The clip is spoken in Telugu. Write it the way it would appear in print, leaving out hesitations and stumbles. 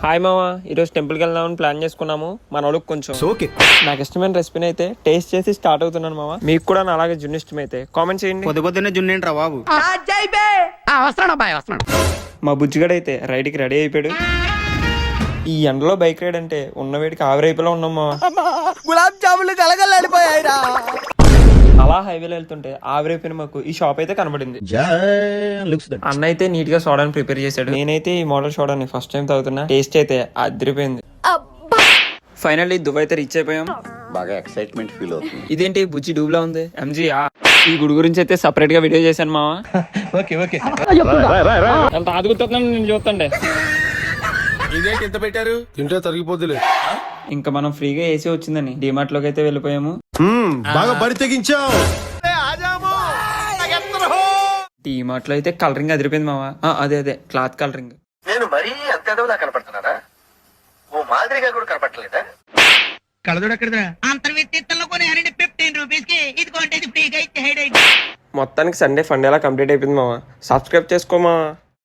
హాయ్ మామా, ఈరోజు టెంపుల్కి వెళ్దామని ప్లాన్ చేసుకున్నాము. మనోళ్ళకి కొంచెం నాకు ఇష్టమైన రెసిపీని అయితే టేస్ట్ చేసి స్టార్ట్ అవుతున్నాను మామా. మీకు కూడా నా అలాగే జున్ను ఇష్టమైతే కామెంట్ చేయండి. పొద్దున్నే జున్ను ఏంట్రా బాబు? మా బుజ్జిగడ అయితే రైడ్కి రెడీ అయిపోయాడు. ఈ ఎండలో బైక్ రైడ్ అంటే ఉన్న వేడికి ఆవిరైపోలా ఉన్నాం మావా. గులాబ్ జాములు కలగలడిపోయాయిరా. అలా హైవేలో వెళ్తుంటే ఆవిరైపోయిన మాకు ఈ షాప్ అయితే కనబడింది. అన్న అయితే నీట్ గా సోడాని ప్రిపేర్ చేశాడు. నేనైతే ఈ మోడల్ సోడాని ఫస్ట్ టైం తాగుతున్నా. టేస్ట్ అయితే అదిరిపోయింది. ఫైనల్లీ దుబాయ్ అయితే రీచ్ అయిపోయాం. బాగా ఎక్సైట్మెంట్ ఫీల్ అవుతుంది. ఇదేంటి బుజ్జి డూబ్లా ఉంది. ఎంజీ ఈ గుడి గురించి అయితే సపరేట్ గా వీడియో చేశాను మావా. ఎంత ఆదుగుతున్నాను నేను చూస్తుండే. ఇదేంటి ఎంత పెట్టారు? తింటే తరిగిపోద్దులే. ఇంకా మనం ఫ్రీగా ఏసీ వచ్చిందని డిమార్ట్ లోకి అయితే వెళ్ళిపోయాము. బాగా బరి తెగించావు. డిమార్ట్ లో అయితే కలరింగ్ అదిరిపోయింది మావా. అదే క్లాత్ కలరింగ్. నేను మరీ అంత ఎదవలా కనపడుతున్నారా? ఓ మాదిరిగా కూడా కనపడలేదా? మొత్తానికి సండే ఫండే కంప్లీట్ అయిపోయింది మావా. సబ్స్క్రైబ్ చేసుకోమా.